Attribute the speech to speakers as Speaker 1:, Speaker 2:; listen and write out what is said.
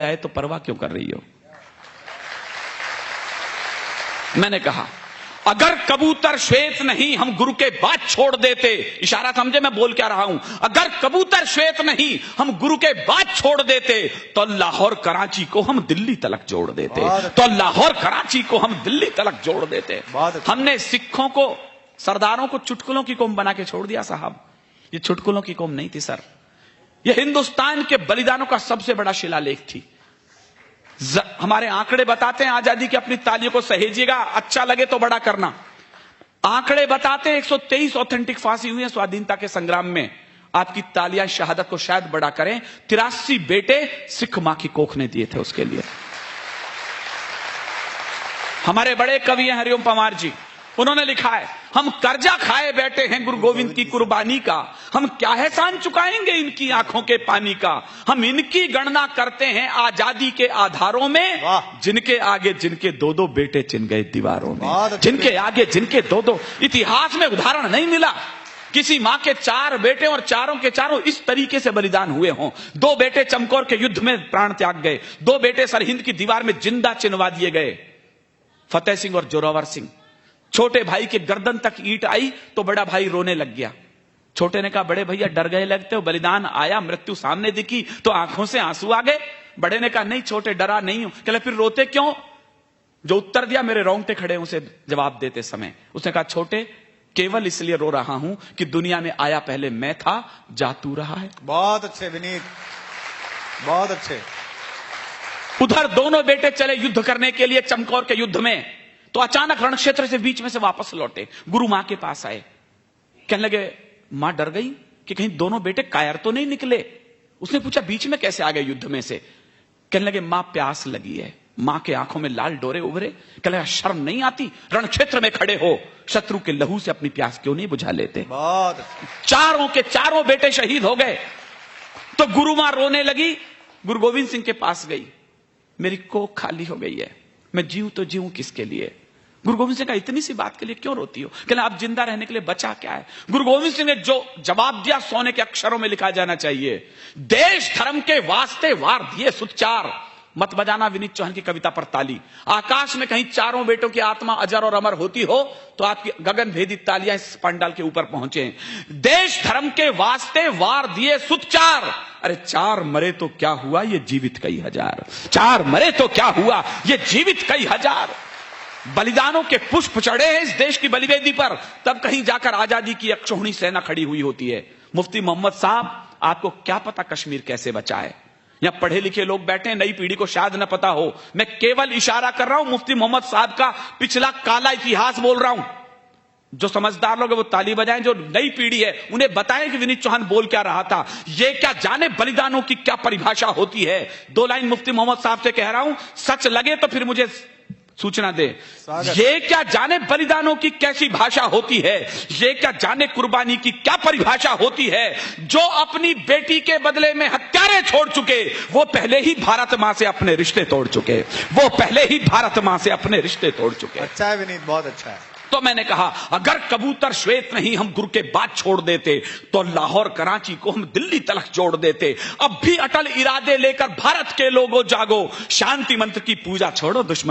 Speaker 1: आए तो परवाह क्यों कर रही हो। मैंने कहा अगर कबूतर श्वेत नहीं हम गुरु के बाद छोड़ देते, इशारा समझे मैं बोल क्या रहा हूं, अगर कबूतर श्वेत नहीं हम गुरु के बाद छोड़ देते तो लाहौर कराची को हम दिल्ली तलक जोड़ देते, तो लाहौर कराची को हम दिल्ली तलक जोड़ देते। हमने सिखों को, सरदारों को चुटकुलों की कौम बना के छोड़ दिया साहब। ये चुटकुलों की कौम नहीं थी सर, ये हिंदुस्तान के बलिदानों का सबसे बड़ा शिलालेख थी। हमारे आंकड़े बताते हैं, आजादी की अपनी तालियों को सहेजिएगा, अच्छा लगे तो बड़ा करना। आंकड़े बताते हैं 123 ऑथेंटिक फांसी हुई है स्वाधीनता के संग्राम में। आपकी तालियां शहादत को शायद बड़ा करें। 83 बेटे सिख मां की कोख ने दिए थे उसके लिए। हमारे बड़े कवि हैं हरिओम पंवार जी, उन्होंने लिखा है हम कर्जा खाए बैठे हैं गुरु गोविंद की कुर्बानी का, हम क्या एहसान चुकाएंगे इनकी आंखों के पानी का। हम इनकी गणना करते हैं आजादी के आधारों में, जिनके आगे जिनके दो दो बेटे चिन गए दीवारों में, जिनके आगे जिनके दो दो। इतिहास में उदाहरण नहीं मिला किसी मां के 4 बेटे और चारों के चारों इस तरीके से बलिदान हुए हों। 2 बेटे चमकौर के युद्ध में प्राण त्याग गए, 2 बेटे सरहिंद की दीवार में जिंदा चिनवा दिए गए, फतेह सिंह और जोरावर सिंह। छोटे भाई के गर्दन तक ईंट आई तो बड़ा भाई रोने लग गया। छोटे ने कहा बड़े भैया डर गए लगते हो, बलिदान आया, मृत्यु सामने दिखी तो आंखों से आंसू आ गए। बड़े ने कहा नहीं छोटे डरा नहीं हूं। कहले फिर रोते क्यों? जो उत्तर दिया मेरे रोंगटे खड़े उसे जवाब देते समय। उसने कहा छोटे केवल इसलिए रो रहा हूं कि दुनिया में आया पहले मैं था, जा तू रहा है।
Speaker 2: बहुत अच्छे विनीत, बहुत अच्छे।
Speaker 1: उधर दोनों बेटे चले युद्ध करने के लिए चमकौर के युद्ध में, तो अचानक रण क्षेत्र से बीच में से वापस लौटे, गुरु मां के पास आए। कहने लगे मां डर गई कि कहीं दोनों बेटे कायर तो नहीं निकले। उसने पूछा बीच में कैसे आ गए युद्ध में से? कहने लगे मां प्यास लगी है। मां के आंखों में लाल डोरे उभरे। कहने लगा शर्म नहीं आती, रण क्षेत्र में खड़े हो, शत्रु के लहू से अपनी प्यास क्यों नहीं बुझा लेते? चारों के चारों बेटे शहीद हो गए। तो गुरु मां रोने लगी, गुरु गोविंद सिंह के पास गई, मेरी कोख खाली हो गई है, मैं जीऊं तो जीऊं किसके लिए? गुरु गोविंद सिंह का इतनी सी बात के लिए क्यों रोती हो? कहना आप जिंदा रहने के लिए बचा क्या है? गुरु गोविंद सिंह ने जो जवाब दिया सोने के अक्षरों में लिखा जाना चाहिए। देश धर्म के वास्ते वार दिए सुचार। मत बजाना विनीत चौहान की कविता पर ताली। आकाश में कहीं चारों बेटों की आत्मा अजर और अमर होती हो तो आपकी गगन भेदी तालियां इस पंडाल के ऊपर पहुंचे। देश धर्म के वास्ते वार दिए सुचार। अरे 4 मरे तो क्या हुआ, ये जीवित कई हजार। 4 मरे तो क्या हुआ, ये जीवित कई हजार। बलिदानों के पुष्प चढ़े हैं इस देश की बलिवेदी पर, तब कहीं जाकर आजादी की अक्षौहिणी सेना खड़ी हुई होती है। मुफ्ती मोहम्मद साहब आपको क्या पता कश्मीर कैसे बचा है? यहां पढ़े लिखे लोग बैठे हैं, नई पीढ़ी को शायद न पता हो। मैं केवल इशारा कर रहा हूं, मुफ्ती मोहम्मद साहब का पिछला काला इतिहास बोल रहा हूं। जो समझदार लोग हैं वो ताली बजाएं, जो नई पीढ़ी है उन्हें बताएं कि विनीत चौहान बोल क्या रहा था। ये क्या जाने बलिदानों की क्या परिभाषा होती है। 2 लाइन मुफ्ती मोहम्मद साहब से कह रहा हूं, सच लगे तो फिर मुझे सूचना दे। ये क्या जाने बलिदानों की कैसी भाषा होती है, ये क्या जाने कुर्बानी की क्या परिभाषा होती है। जो अपनी बेटी के बदले में हत्यारे छोड़ चुके वो पहले ही भारत मां से अपने रिश्ते तोड़ चुके, वो पहले ही भारत मां से अपने रिश्ते तोड़ चुके।
Speaker 2: अच्छा है विनीत, बहुत अच्छा है।
Speaker 1: तो मैंने कहा अगर कबूतर श्वेत नहीं हम गुरु के बाद छोड़ देते तो लाहौर कराची को हम दिल्ली तलक जोड़ देते। अब भी अटल इरादे लेकर भारत के लोगों जागो, शांति मंत्र की पूजा छोड़ो, दुश्मन